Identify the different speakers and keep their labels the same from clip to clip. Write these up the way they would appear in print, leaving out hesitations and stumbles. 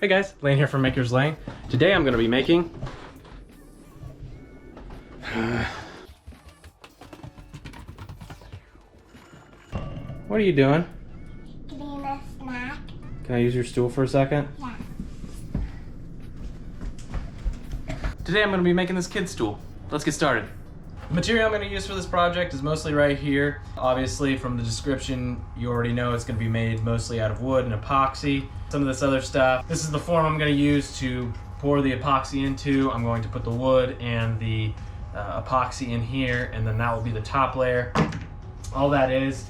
Speaker 1: Hey guys, Lane here from Maker's Lane. Today I'm going to be making What are you doing?
Speaker 2: Getting a snack.
Speaker 1: Can I use your stool for a second?
Speaker 2: Yeah.
Speaker 1: Today I'm going to be making this kid stool. Let's get started. The material I'm going to use for this project is mostly right here. Obviously from the description you already know it's going to be made mostly out of wood and epoxy. Some of this other stuff. This is the form I'm going to use to pour the epoxy into. I'm going to put the wood and the epoxy in here, and then that will be the top layer. All that is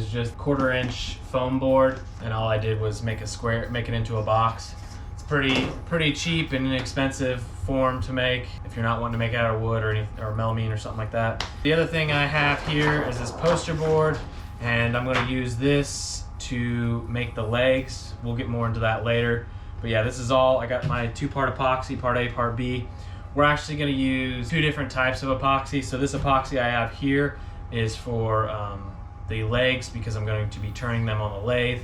Speaker 1: just 1/4 inch foam board, and all I did was make it into a box. It's pretty cheap and inexpensive form to make if you're not wanting to make it out of wood or melamine or something like that. The other thing I have here is this poster board, and I'm going to use this to make the legs. We'll get more into that later. But yeah, this is all. I got my 2-part epoxy, part A, part B. We're actually going to use 2 different types of epoxy. So this epoxy I have here is for the legs, because I'm going to be turning them on the lathe.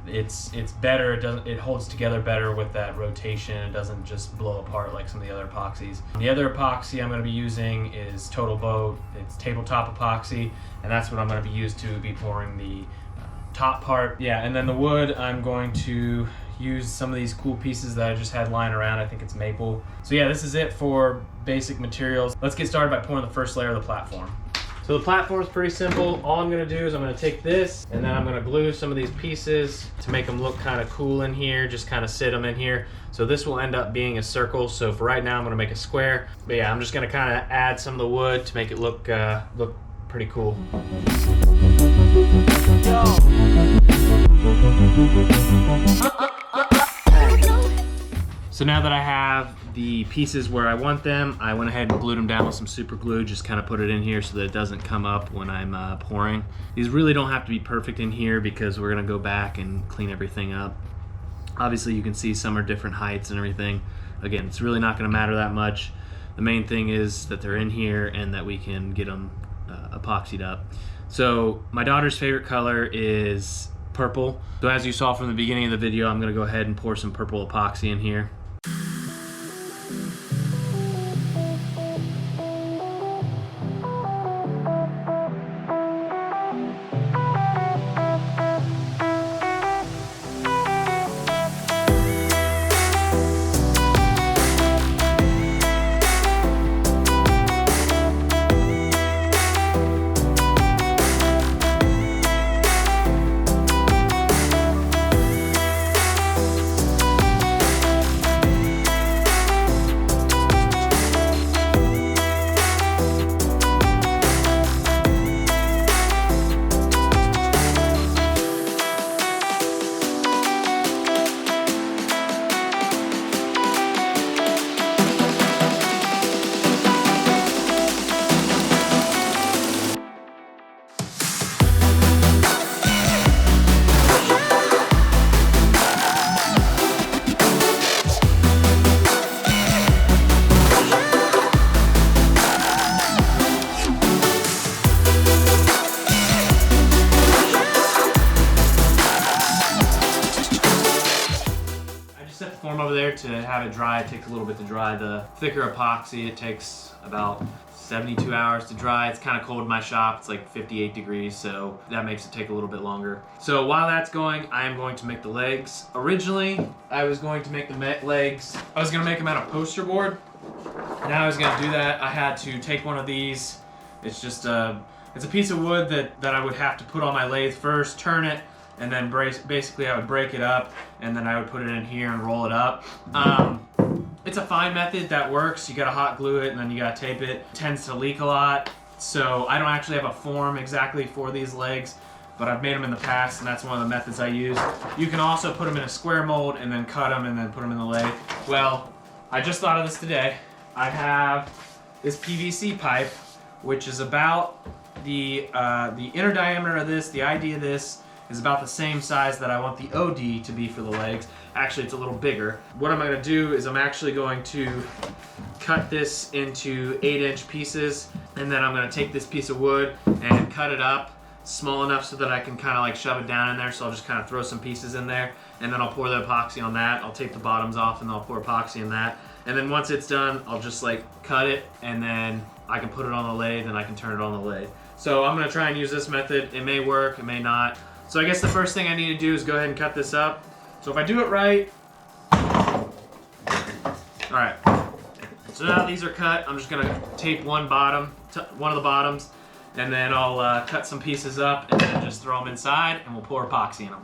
Speaker 1: It's better. It holds together better with that rotation. It doesn't just blow apart like some of the other epoxies. The other epoxy I'm going to be using is Total Boat. It's tabletop epoxy, and that's what I'm going to be used to be pouring the top part. Yeah, and then the wood, I'm going to use some of these cool pieces that I just had lying around. I think it's maple. So yeah, this is it for basic materials. Let's get started by pouring the first layer of the platform. So the platform is pretty simple. All I'm gonna do is I'm gonna take this, and then I'm gonna glue some of these pieces to make them look kind of cool in here, just kind of sit them in here. So this will end up being a circle. So for right now, I'm gonna make a square. But yeah, I'm just gonna kind of add some of the wood to make it look pretty cool. So now that I have the pieces where I want them, I went ahead and glued them down with some super glue, just kind of put it in here so that it doesn't come up when I'm pouring. These really don't have to be perfect in here because we're gonna go back and clean everything up. Obviously you can see some are different heights and everything. Again, it's really not gonna matter that much. The main thing is that they're in here and that we can get them epoxied up. So my daughter's favorite color is purple. So as you saw from the beginning of the video, I'm gonna go ahead and pour some purple epoxy in here. Over there to have it dry. It takes a little bit to dry. The thicker epoxy, it takes about 72 hours to dry. It's kind of cold in my shop. It's like 58 degrees, so that makes it take a little bit longer. So while that's going, I am going to make the legs. Originally, I was going to make the legs, I was going to make them out of poster board. Now I was going to do that, I had to take one of these. It's just it's a piece of wood that I would have to put on my lathe first, turn it, and then basically I would break it up, and then I would put it in here and roll it up. It's a fine method that works. You gotta hot glue it and then you gotta tape it. It tends to leak a lot, so I don't actually have a form exactly for these legs, but I've made them in the past, and that's one of the methods I use. You can also put them in a square mold and then cut them and then put them in the lathe. Well, I just thought of this today. I have this PVC pipe, which is about the inner diameter of this. The idea of this is about the same size that I want the OD to be for the legs. Actually, it's a little bigger. What I'm gonna do is I'm actually going to cut this into 8-inch pieces, and then I'm gonna take this piece of wood and cut it up small enough so that I can kind of like shove it down in there. So I'll just kind of throw some pieces in there, and then I'll pour the epoxy on that. I'll take the bottoms off and I'll pour epoxy in that. And then once it's done, I'll just like cut it, and then I can put it on the lathe and I can turn it on the lathe. So I'm gonna try and use this method. It may work, it may not. So I guess the first thing I need to do is go ahead and cut this up. So if I do it right, all right. So now these are cut. I'm just gonna tape one of the bottoms, and then I'll cut some pieces up and then just throw them inside, and we'll pour epoxy in them.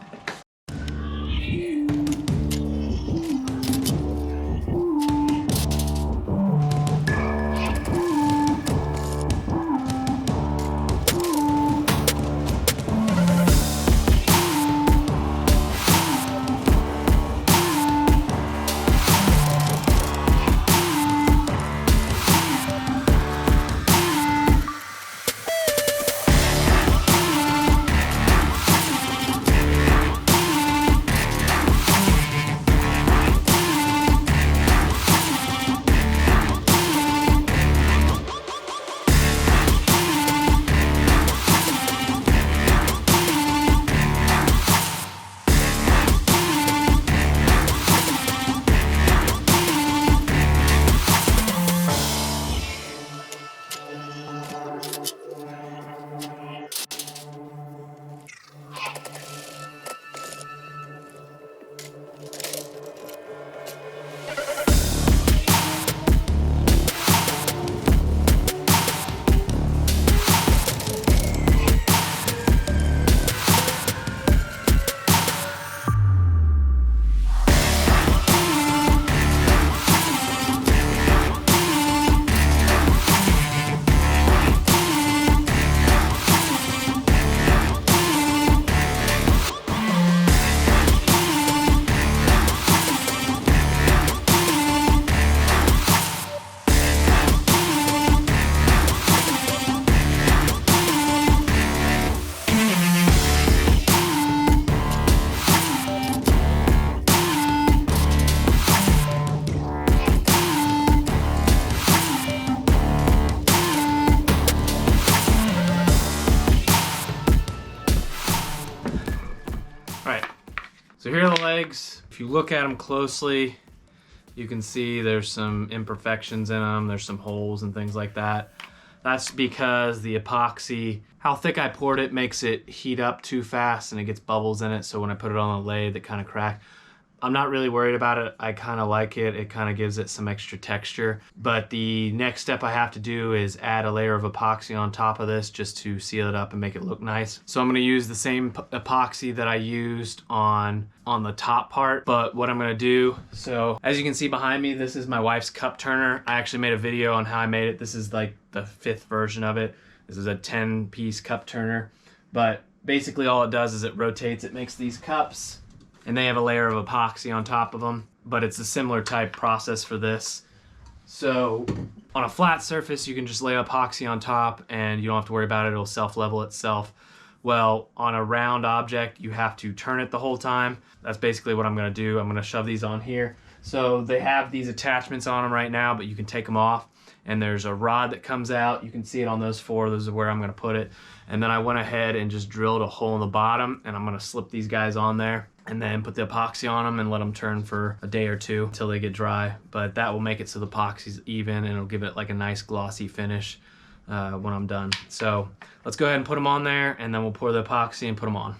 Speaker 1: So here are the legs. If you look at them closely, you can see there's some imperfections in them. There's some holes and things like that. That's because the epoxy, how thick I poured it makes it heat up too fast and it gets bubbles in it. So when I put it on the lathe, it kind of cracked. I'm not really worried about it. I kind of like it. It kind of gives it some extra texture. But the next step I have to do is add a layer of epoxy on top of this just to seal it up and make it look nice. So I'm going to use the same epoxy that I used on the top part. But what I'm going to do, so as you can see behind me, this is my wife's cup turner. I actually made a video on how I made it. This is like the 5th version of it. This is a 10-piece cup turner. But basically all it does is it rotates, it makes these cups, and they have a layer of epoxy on top of them, but it's a similar type process for this. So on a flat surface, you can just lay epoxy on top and you don't have to worry about it. It'll self-level itself. Well, on a round object, you have to turn it the whole time. That's basically what I'm gonna do. I'm gonna shove these on here. So they have these attachments on them right now, but you can take them off. And there's a rod that comes out. You can see it on those 4. Those are where I'm gonna put it. And then I went ahead and just drilled a hole in the bottom, and I'm gonna slip these guys on there and then put the epoxy on them and let them turn for a day or 2 until they get dry. But that will make it so the epoxy's even, and it'll give it like a nice glossy finish when I'm done. So let's go ahead and put them on there, and then we'll pour the epoxy and put them on.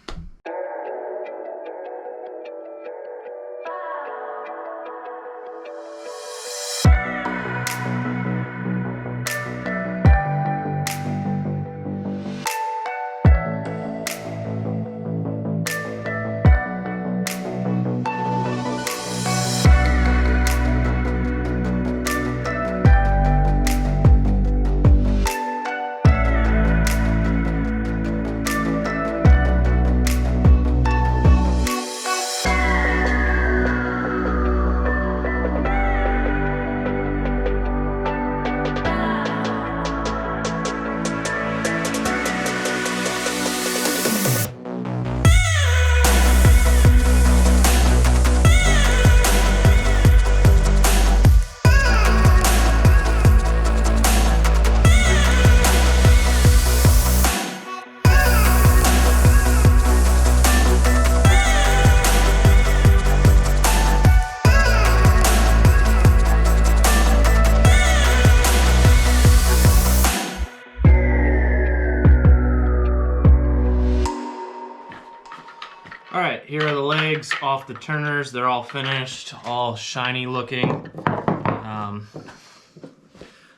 Speaker 1: All right, here are the legs off the turners. They're all finished, all shiny looking.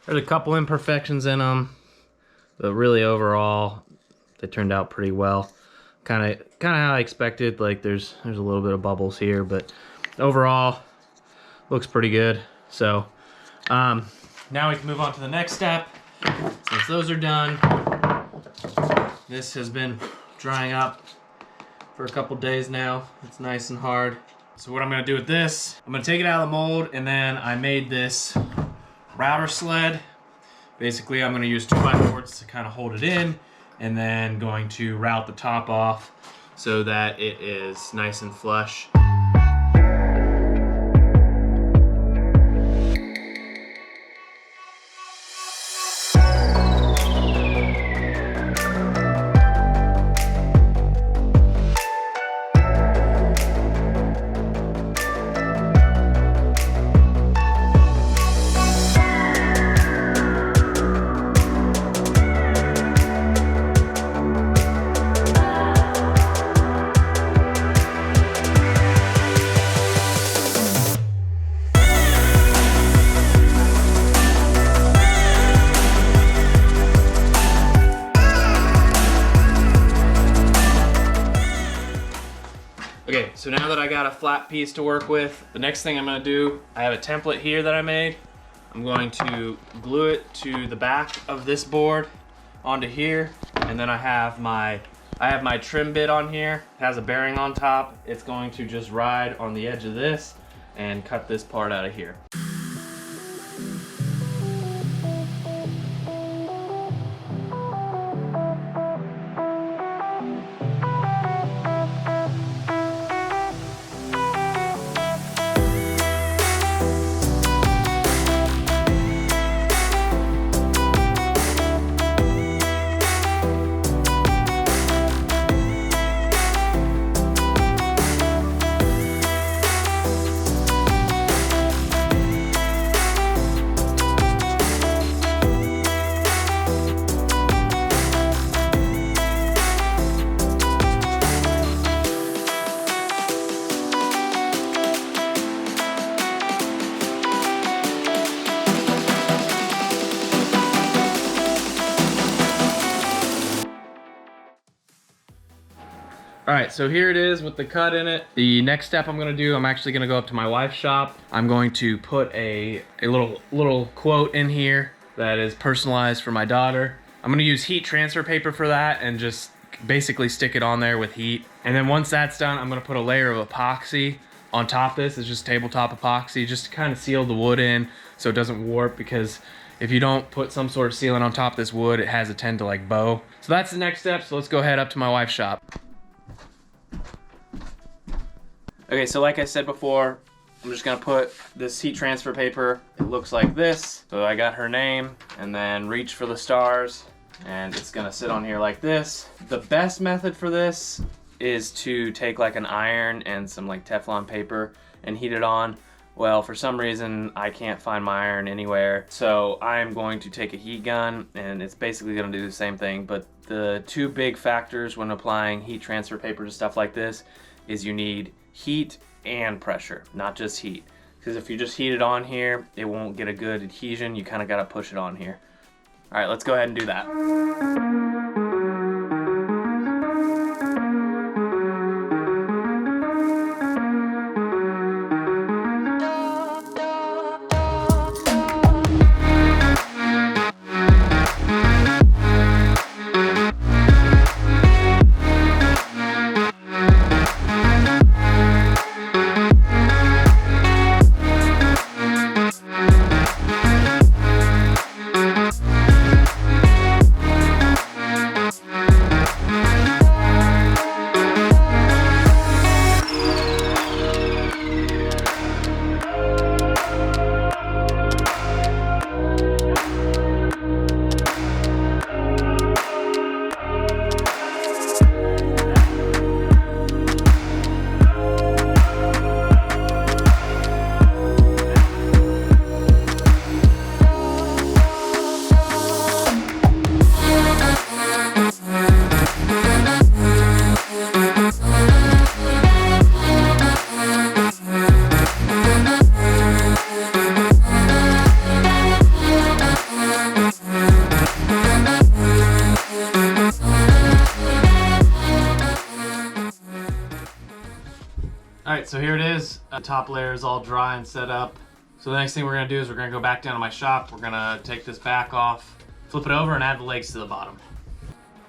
Speaker 1: There's a couple imperfections in them, but really overall, they turned out pretty well. Kind of how I expected. Like there's a little bit of bubbles here, but overall, looks pretty good. So now we can move on to the next step. Since those are done, this has been drying up for a couple days now. It's nice and hard. So what I'm gonna do with this, I'm gonna take it out of the mold, and then I made this router sled. Basically, I'm gonna use 2x4s to kind of hold it in, and then going to route the top off so that it is nice and flush. Okay, so now that I got a flat piece to work with, the next thing I'm gonna do, I have a template here that I made. I'm going to glue it to the back of this board onto here, and then I have my trim bit on here. It has a bearing on top. It's going to just ride on the edge of this and cut this part out of here. All right, so here it is with the cut in it. The next step I'm gonna do, I'm actually gonna go up to my wife's shop. I'm going to put a little quote in here that is personalized for my daughter. I'm gonna use heat transfer paper for that and just basically stick it on there with heat. And then once that's done, I'm gonna put a layer of epoxy on top of this. It's just tabletop epoxy, just to kind of seal the wood in so it doesn't warp, because if you don't put some sort of sealant on top of this wood, it has a tend to like bow. So that's the next step, so let's go head up to my wife's shop. Okay, so like I said before, I'm just gonna put this heat transfer paper. It looks like this. So I got her name, and then reach for the stars, and it's gonna sit on here like this. The best method for this is to take like an iron and some like Teflon paper and heat it on. Well, for some reason, I can't find my iron anywhere. So I'm going to take a heat gun, and it's basically gonna do the same thing. But the two big factors when applying heat transfer paper to stuff like this is you need heat and pressure, not just heat. Because if you just heat it on here, it won't get a good adhesion. You kind of got to push it on here. All right, let's go ahead and do that. All right, so here it is. Top layer is all dry and set up. So the next thing we're gonna do is we're gonna go back down to my shop. We're gonna take this back off, flip it over, and add the legs to the bottom.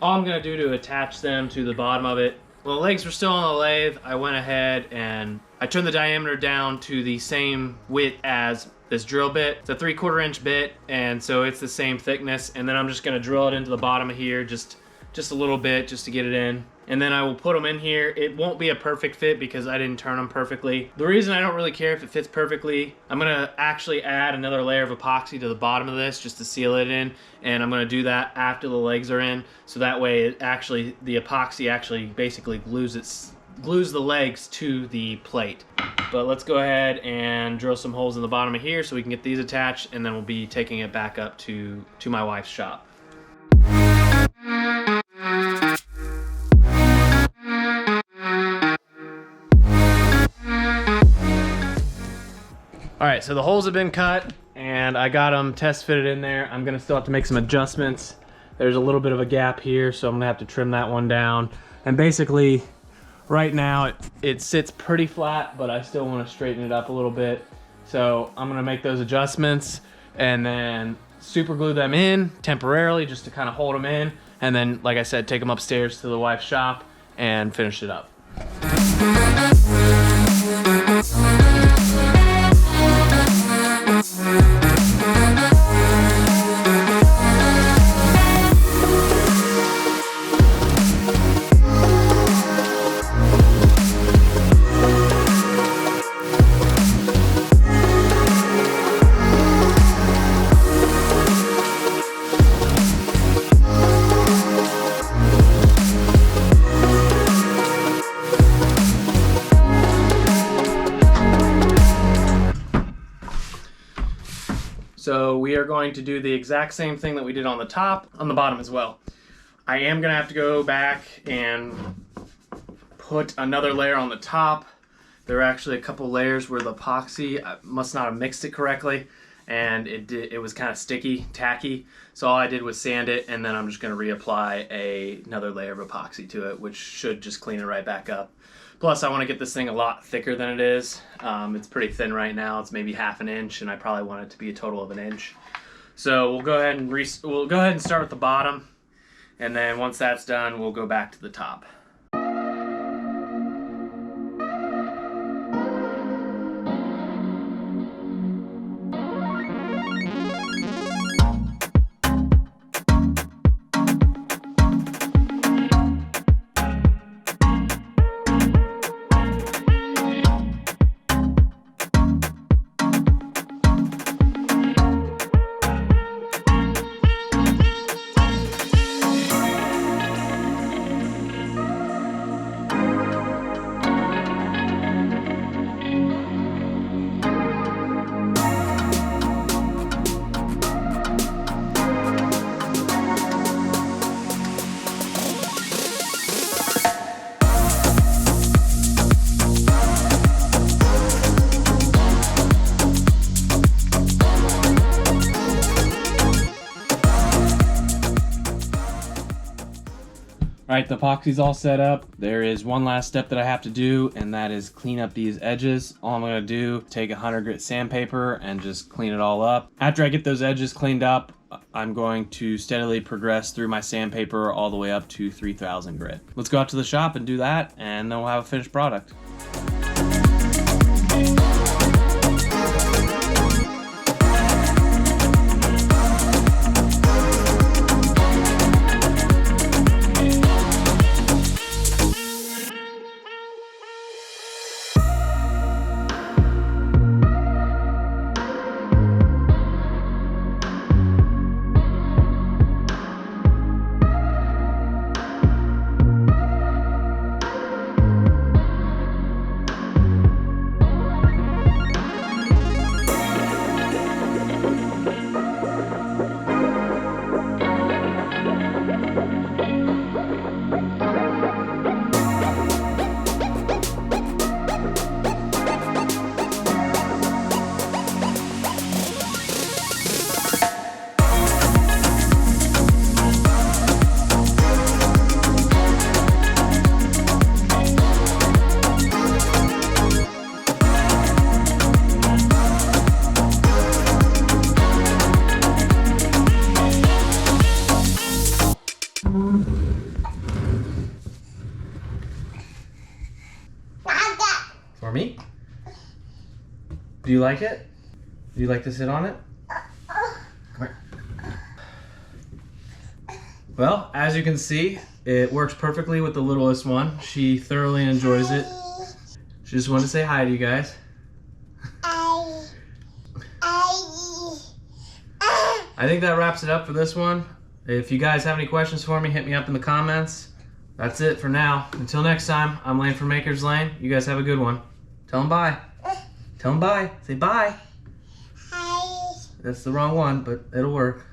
Speaker 1: All I'm gonna do to attach them to the bottom of it, well, the legs were still on the lathe. I went ahead and I turned the diameter down to the same width as this drill bit. It's a 3/4 inch bit, and so it's the same thickness. And then I'm just gonna drill it into the bottom of here, just a little bit, just to get it in. And then I will put them in here. It won't be a perfect fit because I didn't turn them perfectly. The reason I don't really care if it fits perfectly, I'm gonna actually add another layer of epoxy to the bottom of this just to seal it in. And I'm gonna do that after the legs are in. So that way the epoxy actually basically glues the legs to the plate. But let's go ahead and drill some holes in the bottom of here so we can get these attached, and then we'll be taking it back up to my wife's shop. All right, so the holes have been cut and I got them test fitted in there. I'm gonna still have to make some adjustments. There's a little bit of a gap here, so I'm gonna have to trim that one down. And basically, right now it sits pretty flat, but I still wanna straighten it up a little bit. So I'm gonna make those adjustments and then super glue them in temporarily just to kind of hold them in. And then, like I said, take them upstairs to the wife's shop and finish it up. So we are going to do the exact same thing that we did on the top, on the bottom as well. I am gonna have to go back and put another layer on the top. There are actually a couple layers where the epoxy, I must not have mixed it correctly, and it was kind of sticky, tacky. So all I did was sand it, and then I'm just gonna reapply another layer of epoxy to it, which should just clean it right back up. Plus, I want to get this thing a lot thicker than it is. It's pretty thin right now. It's maybe 1/2 inch, and I probably want it to be a total of 1 inch. So we'll go ahead and start with the bottom, and then once that's done, we'll go back to the top. All right, the epoxy's all set up. There is one last step that I have to do, and that is clean up these edges. All I'm gonna do, take 100 grit sandpaper and just clean it all up. After I get those edges cleaned up, I'm going to steadily progress through my sandpaper all the way up to 3000 grit. Let's go out to the shop and do that, and then we'll have a finished product. For me? Do you like it? Do you like to sit on it? Come here. Well, as you can see, it works perfectly with the littlest one. She thoroughly enjoys it. She just wanted to say hi to you guys. I think that wraps it up for this one. If you guys have any questions for me, hit me up in the comments. That's it for now. Until next time, I'm Lane from Maker's Lane. You guys have a good one. Tell them bye. Tell them bye. Say bye.
Speaker 2: Hi.
Speaker 1: That's the wrong one, but it'll work.